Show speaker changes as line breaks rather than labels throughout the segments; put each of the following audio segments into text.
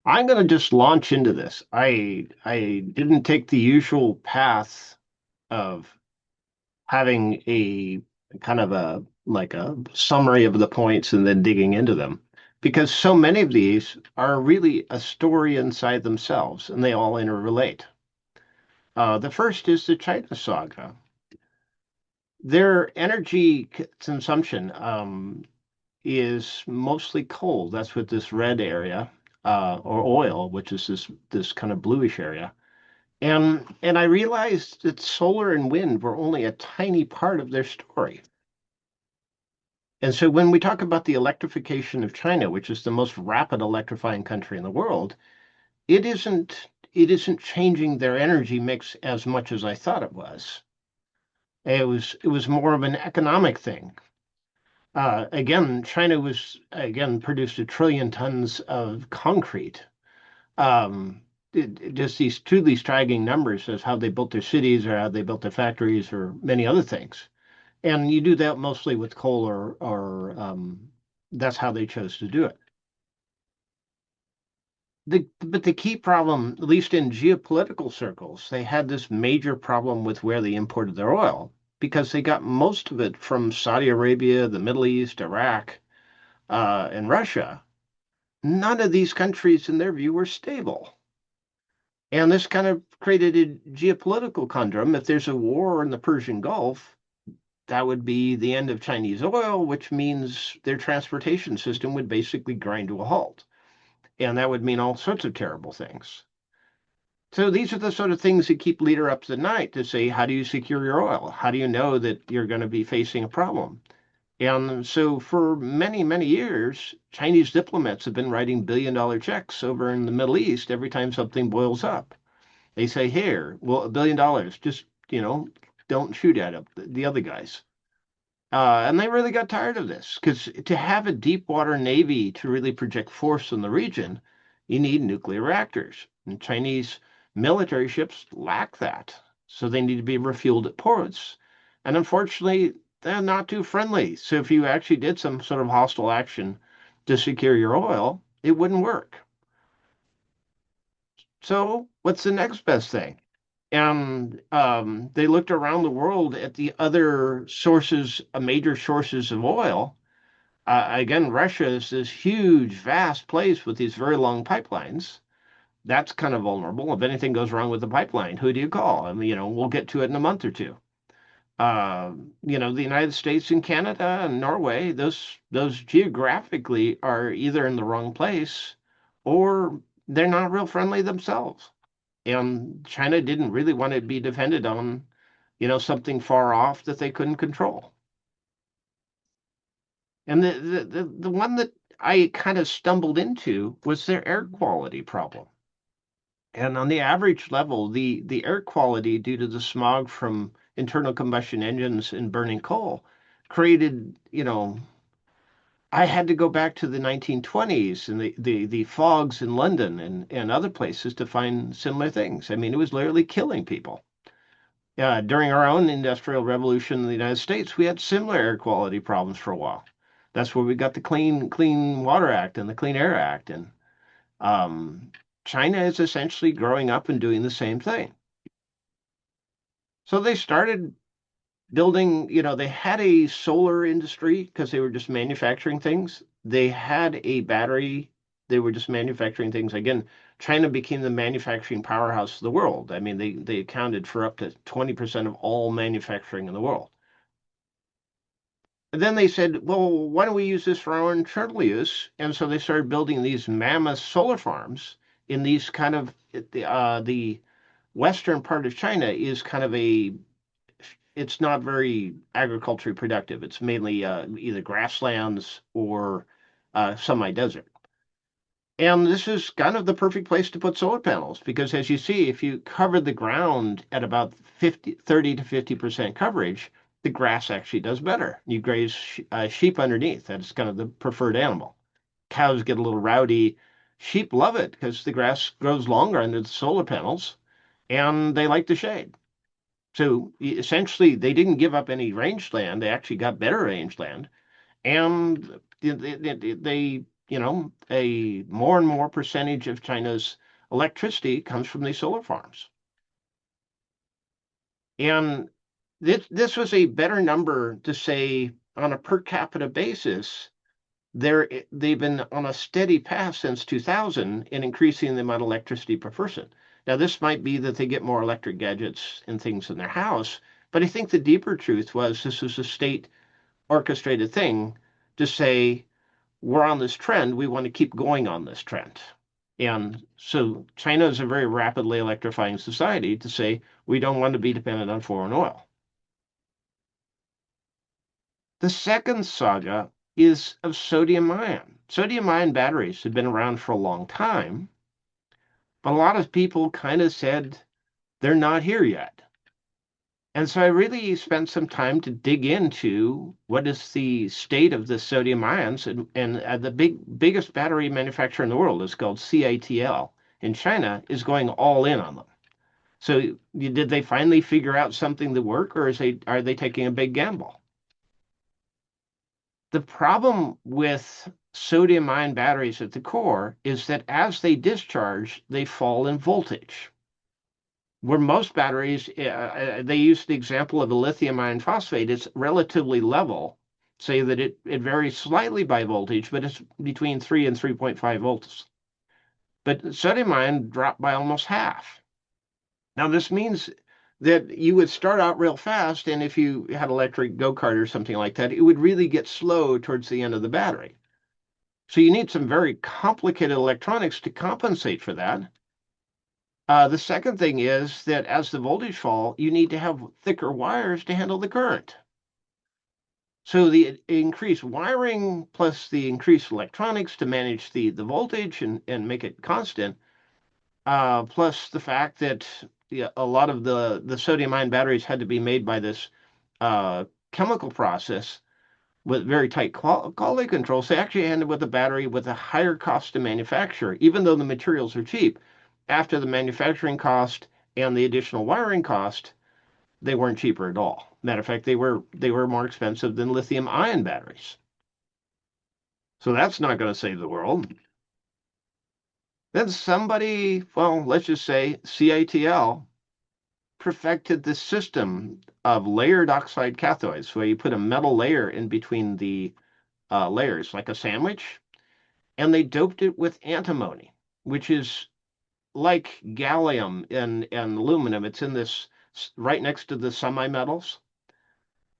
I'm going to just launch into this. I didn't take the usual path of having a kind of a like a summary of the points and then digging into them because so many of these are really a story inside themselves and they all interrelate. The first is the China saga. Their energy consumption is mostly coal. That's what this red area, or oil, which is this kind of bluish area. And I realized that solar and wind were only a tiny part of their story. And so when we talk about the electrification of China, which is the most rapid electrifying country in the world, it isn't changing their energy mix as much as I thought it was. It was more of an economic thing. Again, China was again produced 1 trillion tons of concrete. Just these truly striking numbers as how they built their cities or how they built their factories or many other things. And you do that mostly with coal or that's how they chose to do it. But the key problem, at least in geopolitical circles, they had this major problem with where they imported their oil because they got most of it from Saudi Arabia, the Middle East, Iraq, and Russia. None of these countries, in their view, were stable. And this kind of created a geopolitical conundrum. If there's a war in the Persian Gulf, that would be the end of Chinese oil, which means their transportation system would basically grind to a halt. And that would mean all sorts of terrible things. So these are the sort of things that keep leader up at night to say, how do you secure your oil? How do you know that you're going to be facing a problem? And so for many, many years, Chinese diplomats have been writing billion-dollar checks over in the Middle East every time something boils up. They say, here, well, $1 billion, just, don't shoot at it, the other guys. And they really got tired of this because to have a deep water navy to really project force in the region, you need nuclear reactors. And Chinese military ships lack that. So they need to be refueled at ports. And unfortunately, they're not too friendly. So if you actually did some sort of hostile action to secure your oil, it wouldn't work. So what's the next best thing? And they looked around the world at the other sources, major sources of oil. Again, Russia is this huge, vast place with these very long pipelines. That's kind of vulnerable. If anything goes wrong with the pipeline, who do you call? I mean, we'll get to it in a month or two. The United States and Canada and Norway, those geographically are either in the wrong place or they're not real friendly themselves. And China didn't really want to be dependent on, something far off that they couldn't control. And the one that I kind of stumbled into was their air quality problem. And on the average level, the air quality due to the smog from internal combustion engines and burning coal created, I had to go back to the 1920s and the fogs in London and other places to find similar things. I mean, it was literally killing people. During our own industrial revolution in the United States, we had similar air quality problems for a while. That's where we got the Clean Water Act and the Clean Air Act. And um, China is essentially growing up and doing the same thing. So they started building, they had a solar industry because they were just manufacturing things. They had a battery, they were just manufacturing things. Again, China became the manufacturing powerhouse of the world. I mean, they accounted for up to 20% of all manufacturing in the world. And then they said, well, why don't we use this for our internal use? And so they started building these mammoth solar farms in these kind of the western part of China is kind of it's not very agriculturally productive. It's mainly either grasslands or semi-desert. And this is kind of the perfect place to put solar panels because as you see, if you cover the ground at about 30 to 50% coverage, the grass actually does better. You graze sheep underneath. That's kind of the preferred animal. Cows get a little rowdy. Sheep love it because the grass grows longer under the solar panels and they like the shade. So essentially, they didn't give up any rangeland. They actually got better rangeland, and they a more and more percentage of China's electricity comes from these solar farms. And this was a better number to say on a per capita basis. They've been on a steady path since 2000 in increasing the amount of electricity per person. Now, this might be that they get more electric gadgets and things in their house, but I think the deeper truth was this was a state orchestrated thing to say, we're on this trend, we want to keep going on this trend. And so China is a very rapidly electrifying society to say, we don't want to be dependent on foreign oil. The second saga is of sodium ion. Sodium ion batteries have been around for a long time, but a lot of people kind of said they're not here yet. And so I really spent some time to dig into what is the state of the sodium ions, and the biggest battery manufacturer in the world is called CATL in China is going all in on them. So did they finally figure out something that work, or are they taking a big gamble? The problem with sodium ion batteries at the core is that as they discharge, they fall in voltage. Where most batteries, they use the example of a lithium iron phosphate, it's relatively level, say that it varies slightly by voltage, but it's between 3 and 3.5 volts. But sodium ion dropped by almost half. Now, this means that you would start out real fast, and if you had electric go-kart or something like that, it would really get slow towards the end of the battery. So you need some very complicated electronics to compensate for that. The second thing is that as the voltage fall, you need to have thicker wires to handle the current. So the increased wiring plus the increased electronics to manage the voltage and make it constant, plus the fact that a lot of the sodium ion batteries had to be made by this chemical process with very tight quality controls. They actually ended with a battery with a higher cost to manufacture, even though the materials are cheap. After the manufacturing cost and the additional wiring cost, they weren't cheaper at all. Matter of fact, they were more expensive than lithium ion batteries. So that's not going to save the world. Then somebody, well, let's just say CATL, perfected the system of layered oxide cathodes, where you put a metal layer in between the layers, like a sandwich, and they doped it with antimony, which is like gallium and aluminum. It's in this right next to the semi-metals.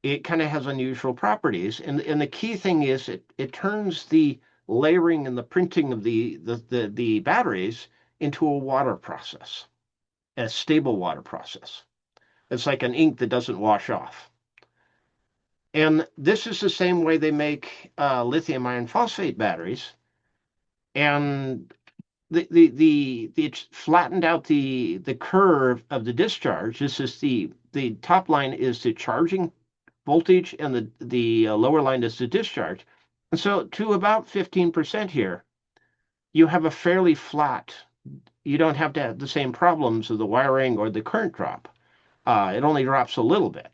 It kind of has unusual properties. And the key thing is it turns the layering and the printing of the batteries into a water process, a stable water process. It's like an ink that doesn't wash off. And this is the same way they make lithium iron phosphate batteries. And it's flattened out the curve of the discharge. This is the top line is the charging voltage, and the lower line is the discharge. And so to about 15% here, you have a fairly flat. You don't have to have the same problems of the wiring or the current drop. It only drops a little bit.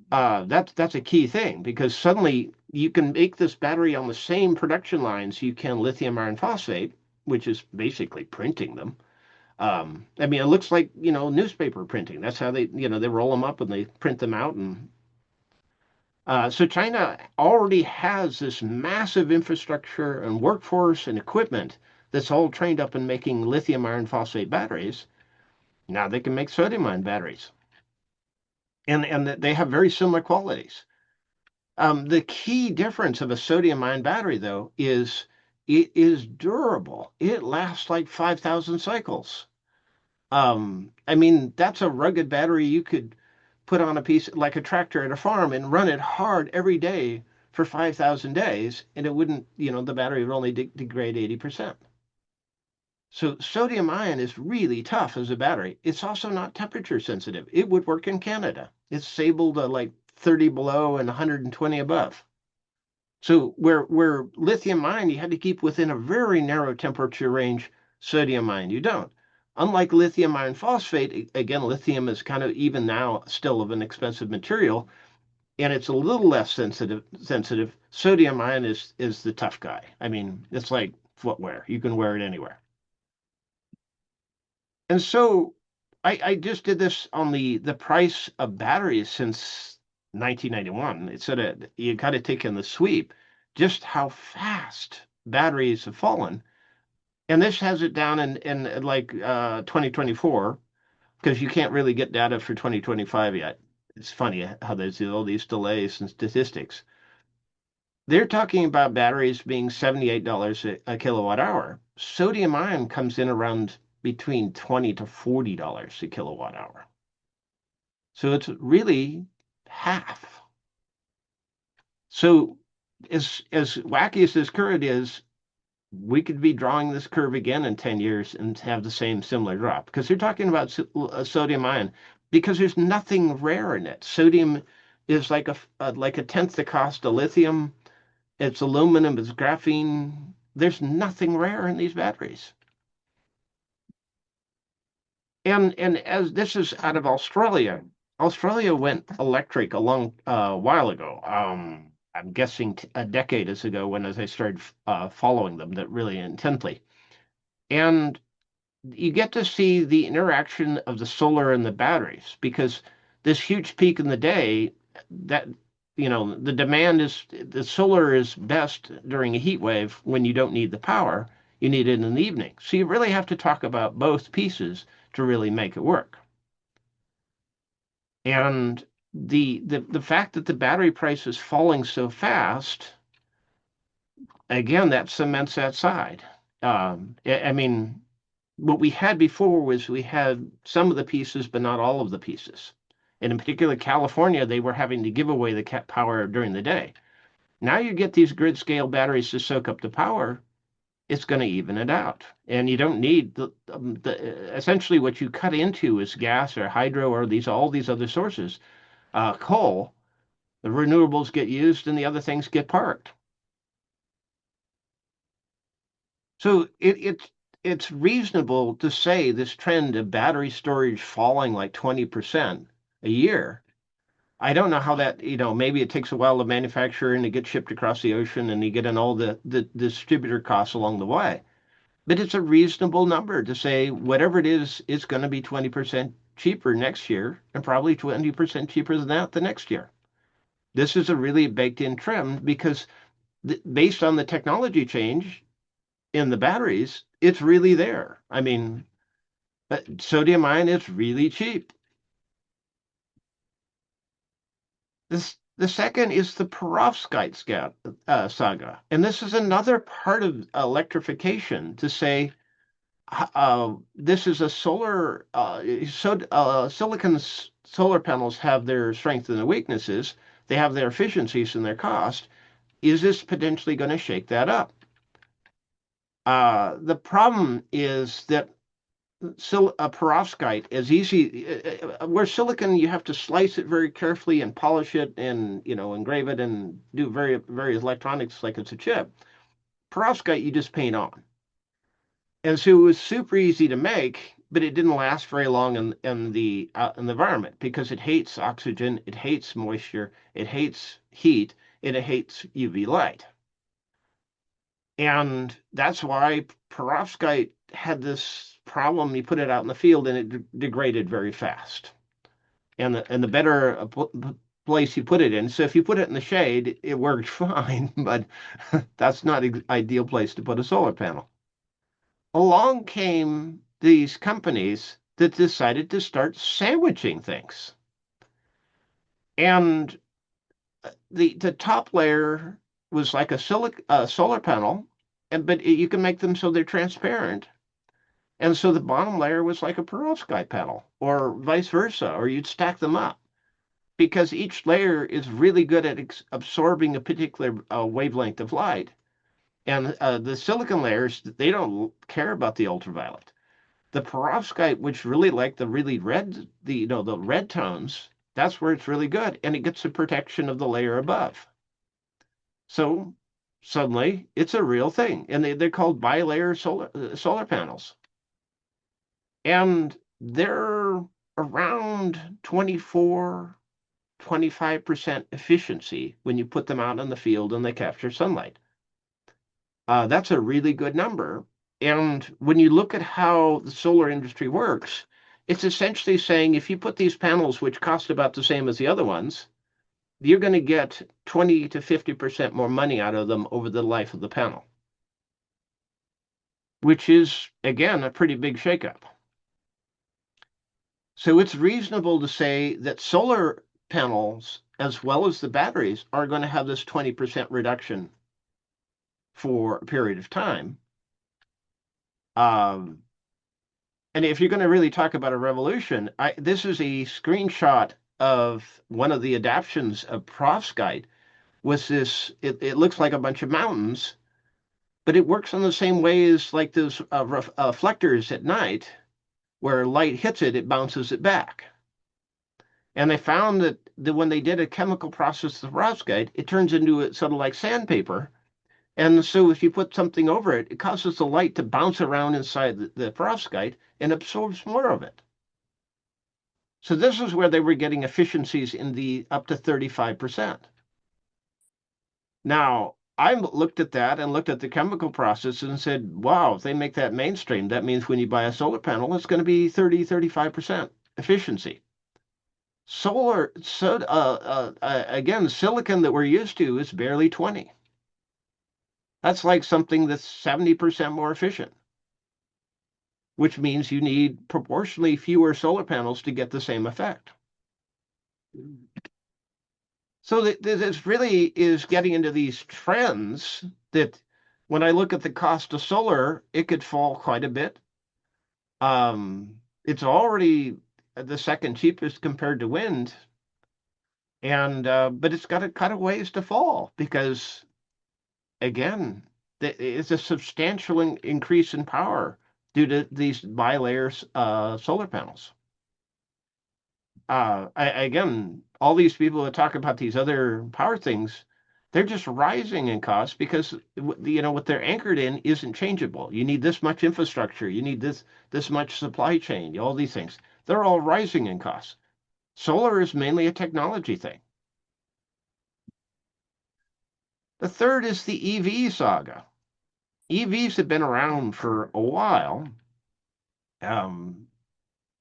That's a key thing, because suddenly you can make this battery on the same production lines you can lithium iron phosphate, which is basically printing them. I mean, it looks like, newspaper printing. That's how they roll them up and they print them out. And so China already has this massive infrastructure and workforce and equipment that's all trained up in making lithium iron phosphate batteries. Now they can make sodium ion batteries. And they have very similar qualities. The key difference of a sodium ion battery, though, is it is durable. It lasts like 5,000 cycles. I mean, that's a rugged battery you could put on a piece like a tractor at a farm and run it hard every day for 5,000 days, and it wouldn't, the battery would only degrade 80%. So sodium ion is really tough as a battery. It's also not temperature sensitive. It would work in Canada. It's stable to like 30 below and 120 above. So where lithium ion, you had to keep within a very narrow temperature range, sodium ion, you don't. Unlike lithium iron phosphate, again, lithium is kind of even now still of an expensive material. and it's a little less sensitive. Sodium ion is the tough guy. I mean, it's like footwear. You can wear it anywhere. And so I just did this on the price of batteries since 1991. It said you got to take in the sweep just how fast batteries have fallen. And this has it down in like 2024 because you can't really get data for 2025 yet. It's funny how there's all these delays and statistics. They're talking about batteries being $78 a kilowatt hour. Sodium ion comes in around between $20 to $40 a kilowatt hour. So it's really half. So as wacky as this curve is, we could be drawing this curve again in 10 years and have the same similar drop because they're talking about sodium ion because there's nothing rare in it. Sodium is like a tenth the cost of lithium. It's aluminum, it's graphene. There's nothing rare in these batteries. And as this is out of Australia, Australia went electric a long while ago. I'm guessing a decade ago when as I started following them that really intently. And you get to see the interaction of the solar and the batteries because this huge peak in the day that the demand is the solar is best during a heat wave when you don't need the power. You need it in the evening. So you really have to talk about both pieces to really make it work. And the fact that the battery price is falling so fast, again, that cements that side. I mean, what we had before was we had some of the pieces, but not all of the pieces. And in particular, California, they were having to give away the power during the day. Now you get these grid scale batteries to soak up the power, it's going to even it out. And you don't need essentially what you cut into is gas or hydro or all these other sources. Coal, the renewables get used and the other things get parked. So it's reasonable to say this trend of battery storage falling like 20% a year. I don't know how that, maybe it takes a while to manufacture and to get shipped across the ocean and you get in all the distributor costs along the way. But it's a reasonable number to say whatever it is, it's going to be 20% cheaper next year and probably 20% cheaper than that the next year. This is a really baked in trend because based on the technology change in the batteries, it's really there. I mean, sodium ion is really cheap. The second is the perovskite saga. And this is another part of electrification to say this is a silicon solar panels have their strengths and their weaknesses. They have their efficiencies and their cost. Is this potentially going to shake that up? The problem is that a perovskite is easy. Where silicon, you have to slice it very carefully and polish it and engrave it and do various electronics like it's a chip. Perovskite, you just paint on. And so it was super easy to make, but it didn't last very long in the environment because it hates oxygen, it hates moisture, it hates heat, and it hates UV light. And that's why perovskite had this problem. You put it out in the field and it degraded very fast. And the better place you put it in. So if you put it in the shade, it worked fine, but that's not an ideal place to put a solar panel. Along came these companies that decided to start sandwiching things. And the top layer was like a solar panel, but you can make them so they're transparent. And so the bottom layer was like a perovskite panel, or vice versa, or you'd stack them up because each layer is really good at absorbing a particular wavelength of light. And the silicon layers, they don't care about the ultraviolet. The perovskite, which really like the really red, the red tones, that's where it's really good, and it gets the protection of the layer above. So suddenly, it's a real thing, and they're called bilayer solar panels, and they're around 24 25% efficiency when you put them out in the field and they capture sunlight. That's a really good number. And when you look at how the solar industry works, it's essentially saying if you put these panels, which cost about the same as the other ones, you're going to get 20 to 50% more money out of them over the life of the panel, which is, again, a pretty big shakeup. So it's reasonable to say that solar panels, as well as the batteries, are going to have this 20% reduction for a period of time. Um, and if you're going to really talk about a revolution, this is a screenshot of one of the adaptions of perovskite with this, it looks like a bunch of mountains, but it works in the same way as like those reflectors at night, where light hits it, it bounces it back. And they found that when they did a chemical process of perovskite, it turns into a, sort of like sandpaper. And so if you put something over it, it causes the light to bounce around inside the perovskite and absorbs more of it. So this is where they were getting efficiencies in the up to 35%. Now, I looked at that and looked at the chemical process and said, wow, if they make that mainstream, that means when you buy a solar panel, it's going to be 30, 35% efficiency. Solar, so again, silicon that we're used to is barely 20. That's like something that's 70% more efficient, which means you need proportionally fewer solar panels to get the same effect. So this really is getting into these trends that when I look at the cost of solar, it could fall quite a bit. It's already the second cheapest compared to wind, and but it's got a kind of ways to fall because, again, it's a substantial increase in power due to these bilayer solar panels. Again, all these people that talk about these other power things, they're just rising in cost because what they're anchored in isn't changeable. You need this much infrastructure, you need this much supply chain, all these things. They're all rising in cost. Solar is mainly a technology thing. The third is the EV saga. EVs have been around for a while.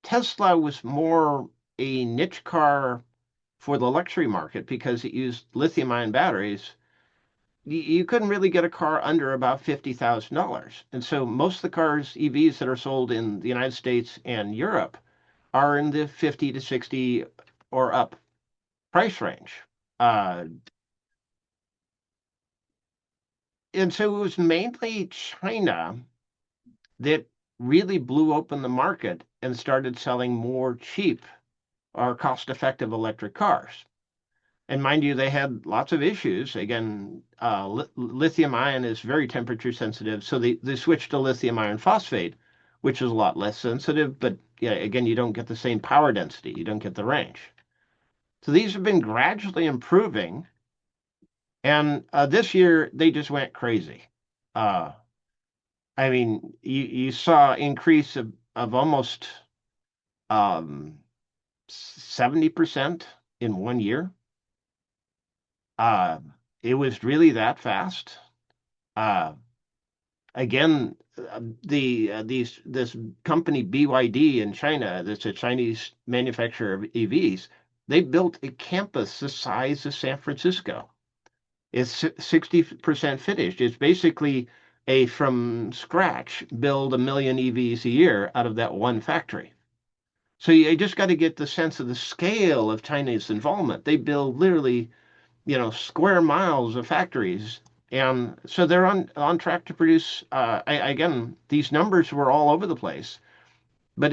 Tesla was more a niche car for the luxury market because it used lithium-ion batteries. You couldn't really get a car under about $50,000. And so most of the cars, EVs that are sold in the United States and Europe are in the 50 to 60 or up price range. Uh, and so it was mainly China that really blew open the market and started selling more cheap or cost-effective electric cars. And mind you, they had lots of issues. Again, lithium ion is very temperature sensitive, so they switched to lithium iron phosphate, which is a lot less sensitive. But yeah, again, you don't get the same power density, you don't get the range. So these have been gradually improving, and this year they just went crazy. Uh, I mean, you saw increase of almost 70% in 1 year. Uh, it was really that fast. Uh, Again, this company BYD in China, that's a Chinese manufacturer of EVs, they built a campus the size of San Francisco. It's 60% finished. It's basically a from scratch build 1 million EVs a year out of that one factory. So you just got to get the sense of the scale of China's involvement. They build literally square miles of factories. And so they're on track to produce, again, these numbers were all over the place. But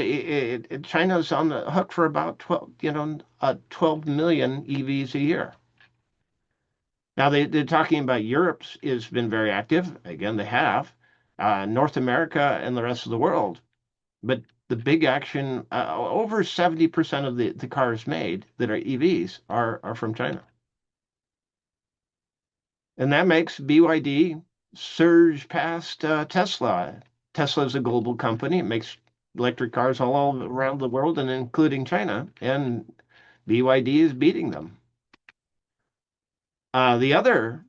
China's on the hook for about 12 million EVs a year. Now they're talking about Europe's has been very active. Again, they have. North America and the rest of the world. But the big action, over 70% of the cars made that are EVs are from China. And that makes BYD surge past Tesla. Tesla is a global company. It makes electric cars all around the world and including China. And BYD is beating them. The other,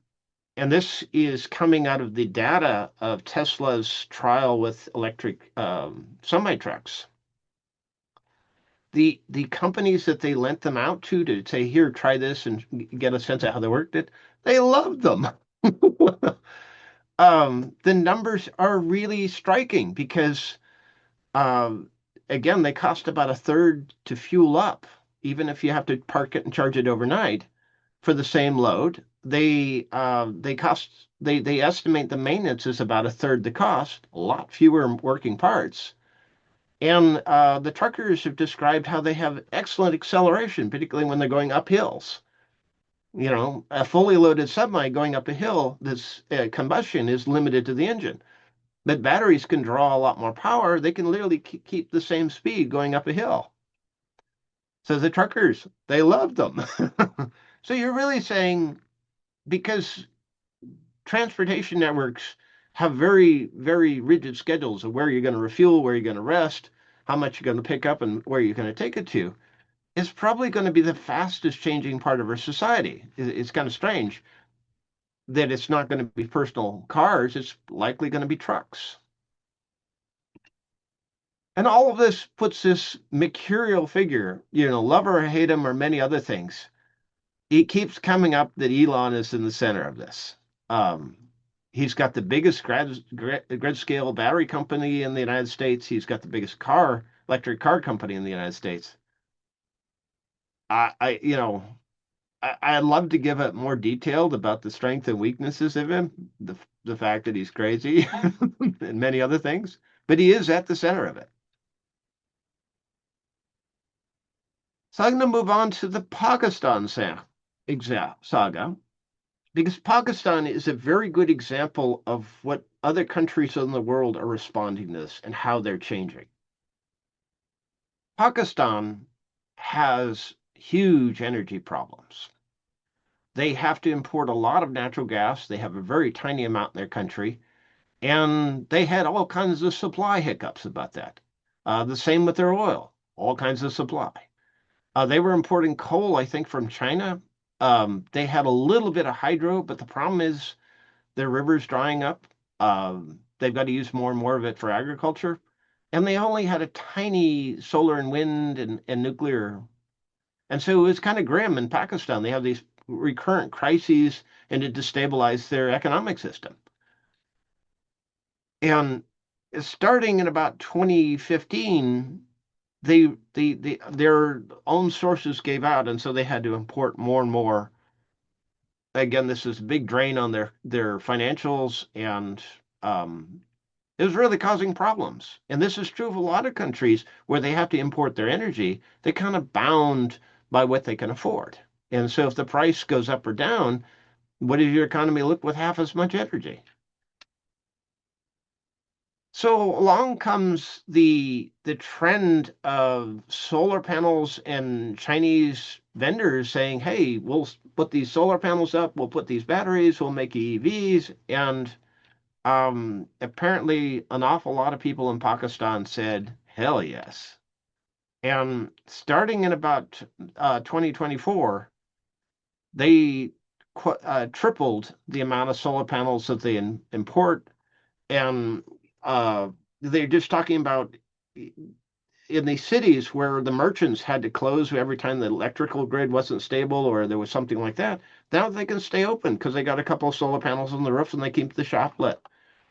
and this is coming out of the data of Tesla's trial with electric semi trucks. The companies that they lent them out to say, here, try this and get a sense of how they worked it, they loved them. The numbers are really striking because, um, again, they cost about a third to fuel up, even if you have to park it and charge it overnight for the same load. They estimate the maintenance is about a third the cost, a lot fewer working parts. And the truckers have described how they have excellent acceleration, particularly when they're going up hills. You know, a fully loaded semi going up a hill, this combustion is limited to the engine. But batteries can draw a lot more power. They can literally keep the same speed going up a hill. So the truckers, they loved them. So you're really saying because transportation networks have very, very rigid schedules of where you're going to refuel, where you're going to rest, how much you're going to pick up, and where you're going to take it to, is probably going to be the fastest changing part of our society. It's kind of strange that it's not going to be personal cars, it's likely going to be trucks. And all of this puts this mercurial figure, love or hate him or many other things. It keeps coming up that Elon is in the center of this. Um, he's got the biggest grid scale battery company in the United States. He's got the biggest electric car company in the United States. I you know, I'd love to give it more detailed about the strengths and weaknesses of him, the fact that he's crazy and many other things, but he is at the center of it. So I'm going to move on to the Pakistan saga, because Pakistan is a very good example of what other countries in the world are responding to this and how they're changing. Pakistan has huge energy problems. They have to import a lot of natural gas. They have a very tiny amount in their country, and they had all kinds of supply hiccups about that. The same with their oil, all kinds of supply. They were importing coal, I think, from China. They had a little bit of hydro, but the problem is their river's drying up. They've got to use more and more of it for agriculture. And they only had a tiny solar and wind and nuclear. And so it was kind of grim in Pakistan. They have these recurrent crises, and it destabilized their economic system. And starting in about 2015, their own sources gave out, and so they had to import more and more. Again, this is a big drain on their financials, and it was really causing problems. And this is true of a lot of countries where they have to import their energy. They're kind of bound by what they can afford. And so if the price goes up or down, what does your economy look with half as much energy? So along comes the trend of solar panels and Chinese vendors saying, "Hey, we'll put these solar panels up, we'll put these batteries, we'll make EVs," and apparently an awful lot of people in Pakistan said, "Hell yes." And starting in about 2024, they tripled the amount of solar panels that they import, and uh, they're just talking about in these cities where the merchants had to close every time the electrical grid wasn't stable or there was something like that. Now they can stay open because they got a couple of solar panels on the roof and they keep the shop lit.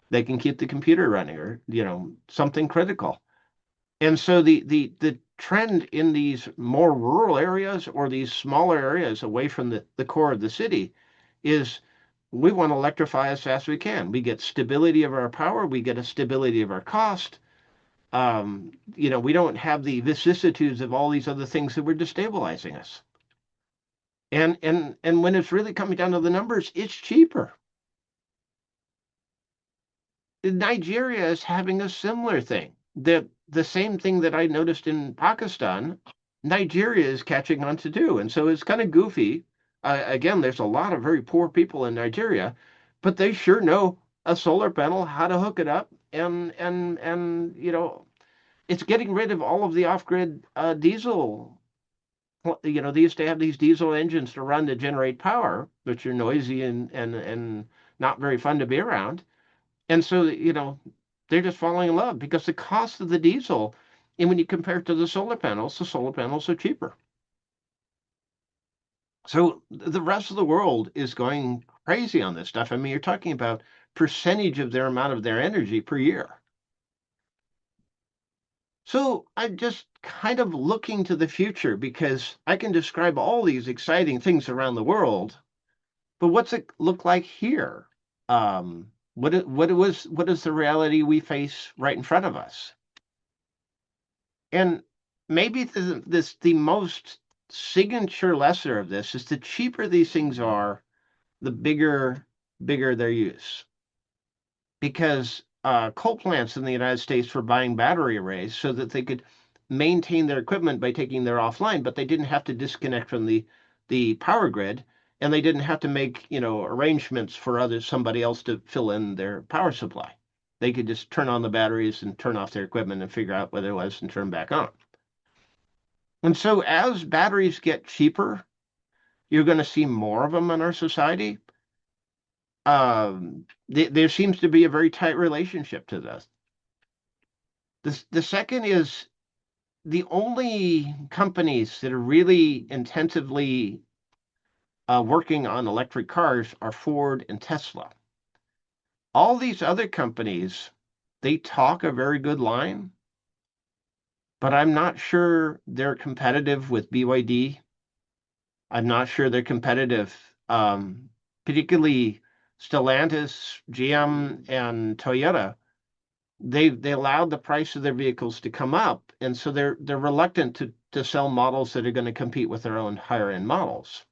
They can keep the computer running or, something critical. And so the trend in these more rural areas or these smaller areas away from the core of the city is we want to electrify as fast as we can. We get stability of our power, we get a stability of our cost. We don't have the vicissitudes of all these other things that were destabilizing us. And when it's really coming down to the numbers, it's cheaper. Nigeria is having a similar thing. The same thing that I noticed in Pakistan, Nigeria is catching on to do. And so it's kind of goofy. Again, there's a lot of very poor people in Nigeria, but they sure know a solar panel, how to hook it up, and it's getting rid of all of the off-grid diesel they used to have these diesel engines to run to generate power, which are noisy and not very fun to be around. And so, they're just falling in love because the cost of the diesel, and when you compare it to the solar panels are cheaper. So the rest of the world is going crazy on this stuff. I mean, you're talking about percentage of their amount of their energy per year. So I'm just kind of looking to the future because I can describe all these exciting things around the world, but what's it look like here? What is the reality we face right in front of us? And maybe the most signature lesson of this is the cheaper these things are, the bigger their use. Because coal plants in the United States were buying battery arrays so that they could maintain their equipment by taking their offline, but they didn't have to disconnect from the power grid, and they didn't have to make arrangements for somebody else to fill in their power supply. They could just turn on the batteries and turn off their equipment and figure out what it was and turn them back on. And so as batteries get cheaper, you're going to see more of them in our society. There seems to be a very tight relationship to this. The second is the only companies that are really intensively working on electric cars are Ford and Tesla. All these other companies, they talk a very good line, but I'm not sure they're competitive with BYD. I'm not sure they're competitive, particularly Stellantis, GM, and Toyota. They allowed the price of their vehicles to come up, and so they're reluctant to sell models that are going to compete with their own higher end models.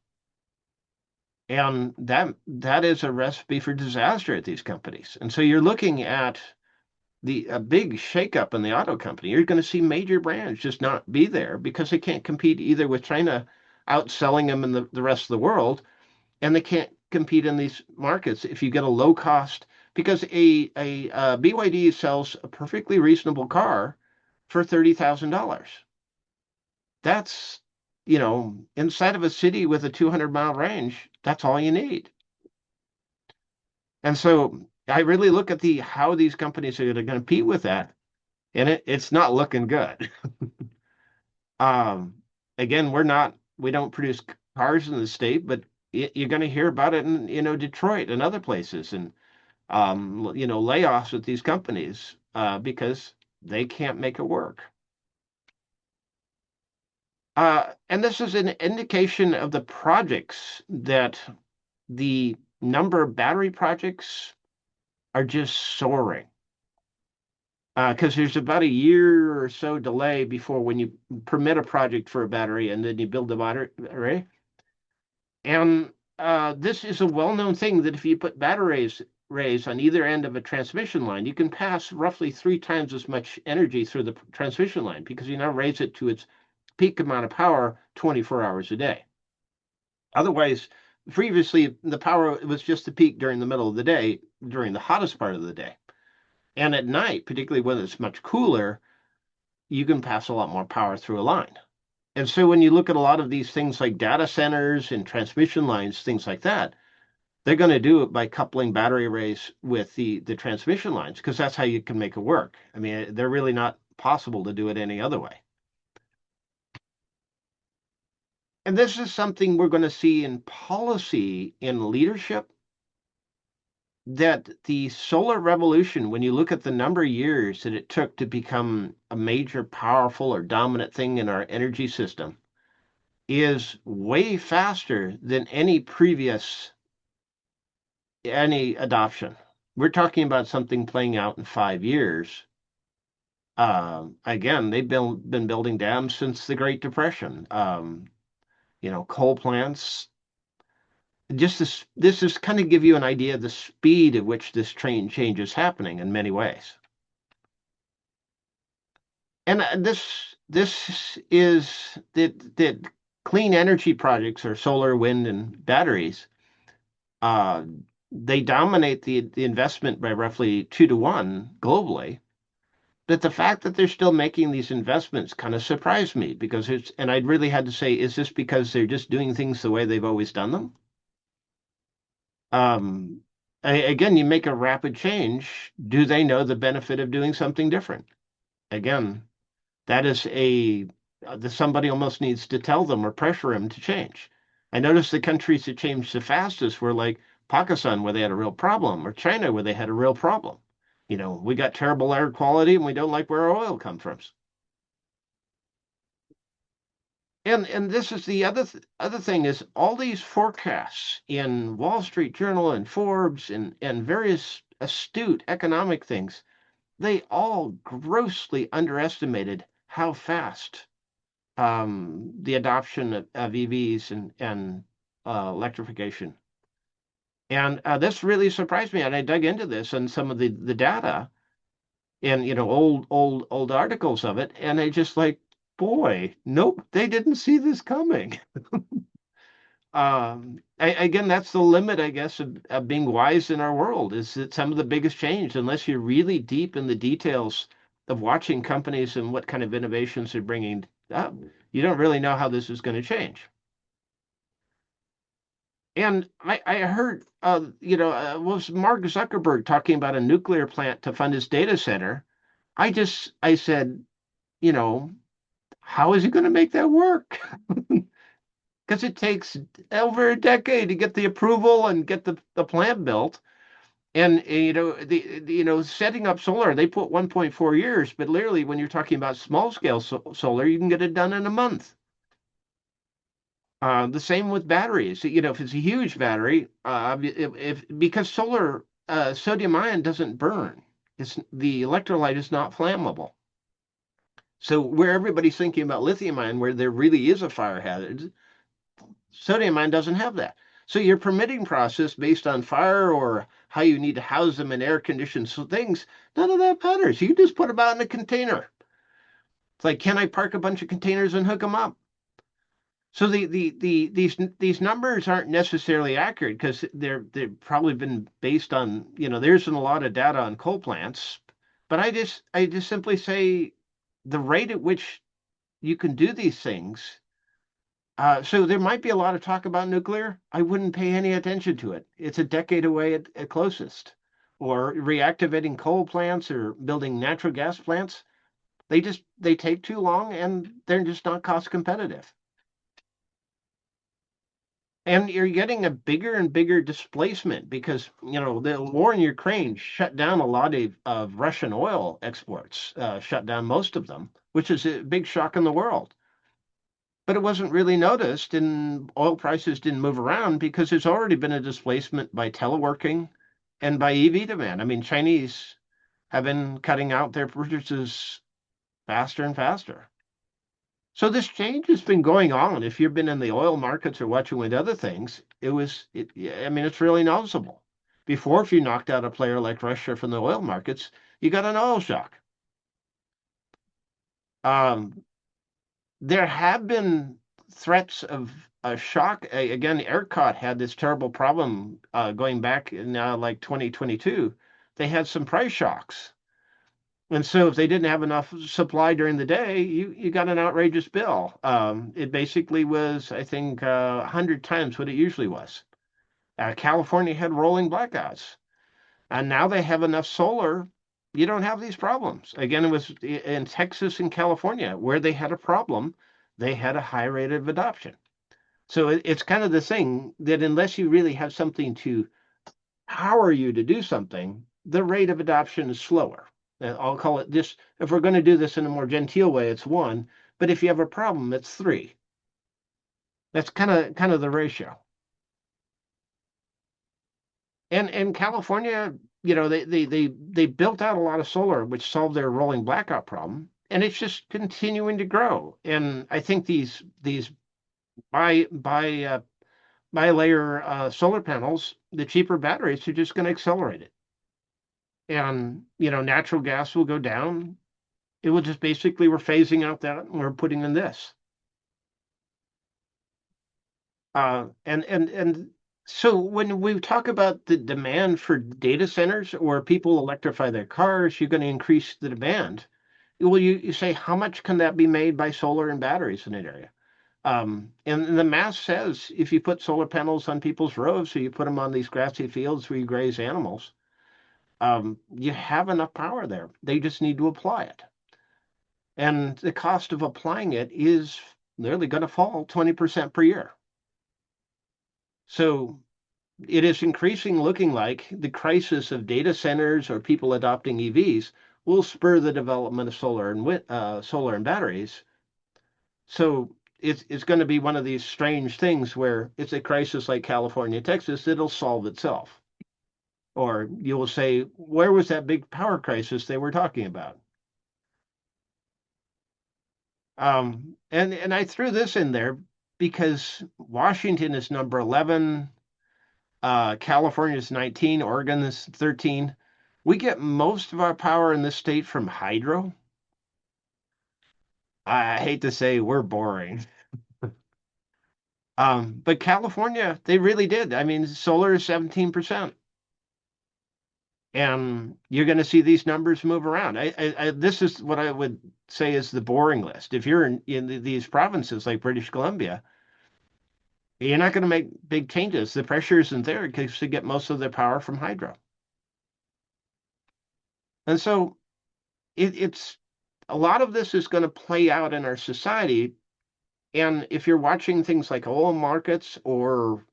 And that is a recipe for disaster at these companies. And so you're looking at a big shakeup in the auto company. You're going to see major brands just not be there because they can't compete either with China outselling them in the rest of the world, and they can't compete in these markets if you get a low cost, because a BYD sells a perfectly reasonable car for $30,000. That's, inside of a city with a 200-mile range, that's all you need. And so I really look at how these companies are going to compete with that, and it's not looking good. Um, Again, we don't produce cars in the state, but you're going to hear about it in, Detroit and other places, and layoffs at these companies because they can't make it work. And this is an indication of the projects that the number of battery projects are just soaring. Because there's about a year or so delay before when you permit a project for a battery and then you build the battery array. And this is a well-known thing that if you put batteries on either end of a transmission line, you can pass roughly 3 times as much energy through the transmission line because you now raise it to its peak amount of power 24 hours a day. Otherwise, previously, the power was just the peak during the middle of the day, during the hottest part of the day. And at night, particularly when it's much cooler, you can pass a lot more power through a line. And so when you look at a lot of these things like data centers and transmission lines, things like that, they're going to do it by coupling battery arrays with the transmission lines because that's how you can make it work. I mean, they're really not possible to do it any other way. And this is something we're going to see in policy, in leadership, that the solar revolution, when you look at the number of years that it took to become a major, powerful, or dominant thing in our energy system, is way faster than any adoption. We're talking about something playing out in 5 years. Again, they've been building dams since the Great Depression. Coal plants. This is kind of give you an idea of the speed at which this train change is happening in many ways. And this is that clean energy projects or solar, wind, and batteries. They dominate the investment by roughly 2 to 1 globally. But the fact that they're still making these investments kind of surprised me because and I'd really had to say, is this because they're just doing things the way they've always done them? Um, Again, you make a rapid change. Do they know the benefit of doing something different? Again, that is somebody almost needs to tell them or pressure them to change. I noticed the countries that changed the fastest were like Pakistan, where they had a real problem, or China, where they had a real problem. We got terrible air quality and we don't like where our oil comes from. And this is the other thing is all these forecasts in Wall Street Journal and Forbes and various astute economic things, they all grossly underestimated how fast the adoption of EVs and electrification. And this really surprised me. And I dug into this and some of the data and old articles of it, and I just like, boy, nope, they didn't see this coming. Again, that's the limit, I guess, of being wise in our world, is that some of the biggest change, unless you're really deep in the details of watching companies and what kind of innovations they're bringing up, you don't really know how this is going to change. And I heard, was Mark Zuckerberg talking about a nuclear plant to fund his data center? I said, you know, how is he going to make that work? Because it takes over a decade to get the approval and get the plant built. And setting up solar, they put 1.4 years, but literally when you're talking about small scale solar, you can get it done in a month. The same with batteries. If it's a huge battery, if because solar sodium ion doesn't burn, the electrolyte is not flammable. So where everybody's thinking about lithium ion, where there really is a fire hazard, sodium ion doesn't have that. So your permitting process based on fire or how you need to house them in air conditioned things, none of that matters. You just put them out in a container. It's like, can I park a bunch of containers and hook them up? So these numbers aren't necessarily accurate because they've probably been based on, there isn't a lot of data on coal plants, but I just simply say the rate at which you can do these things. So there might be a lot of talk about nuclear. I wouldn't pay any attention to it. It's a decade away at closest. Or reactivating coal plants or building natural gas plants. They take too long and they're just not cost competitive. And you're getting a bigger and bigger displacement because, the war in Ukraine shut down a lot of Russian oil exports, shut down most of them, which is a big shock in the world. But it wasn't really noticed, and oil prices didn't move around because there's already been a displacement by teleworking and by EV demand. I mean, Chinese have been cutting out their purchases faster and faster. So this change has been going on. If you've been in the oil markets or watching with other things, I mean, it's really noticeable. Before, if you knocked out a player like Russia from the oil markets, you got an oil shock. Um, there have been threats of a shock. Again, ERCOT had this terrible problem going back in like 2022. They had some price shocks. And so if they didn't have enough supply during the day, you got an outrageous bill. It basically was, I think, 100 times what it usually was. California had rolling blackouts. And now they have enough solar. You don't have these problems. Again, it was in Texas and California where they had a problem. They had a high rate of adoption. So it's kind of the thing that unless you really have something to power you to do something, the rate of adoption is slower. I'll call it this. If we're going to do this in a more genteel way, it's one. But if you have a problem, it's three. That's kind of the ratio. And California, they built out a lot of solar, which solved their rolling blackout problem, and it's just continuing to grow. And I think these by layer solar panels, the cheaper batteries are just going to accelerate it. And natural gas will go down. It will just basically we're phasing out that and we're putting in this. And so when we talk about the demand for data centers or people electrify their cars, you're going to increase the demand. Well, you say, how much can that be made by solar and batteries in an area? And the math says if you put solar panels on people's roofs or you put them on these grassy fields where you graze animals, you have enough power there. They just need to apply it. And the cost of applying it is nearly going to fall 20% per year. So it is increasing looking like the crisis of data centers or people adopting EVs will spur the development of solar and batteries. So it's going to be one of these strange things where it's a crisis like California, Texas, it'll solve itself. Or you will say, where was that big power crisis they were talking about? And I threw this in there because Washington is number 11, California is 19, Oregon is 13. We get most of our power in this state from hydro. I hate to say we're boring. But California, they really did. I mean, solar is 17%. And you're going to see these numbers move around. This is what I would say is the boring list. If you're in these provinces like British Columbia, you're not going to make big changes. The pressure isn't there because they get most of their power from hydro. And so it's a lot of this is going to play out in our society. And if you're watching things like oil markets or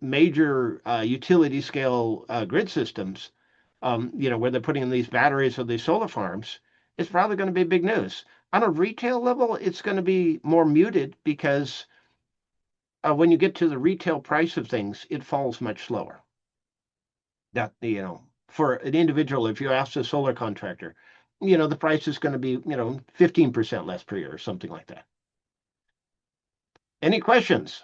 major utility scale grid systems, where they're putting in these batteries or these solar farms, it's probably going to be big news. On a retail level, it's going to be more muted because when you get to the retail price of things, it falls much slower. That, for an individual, if you ask a solar contractor, the price is going to be, 15% less per year or something like that. Any questions?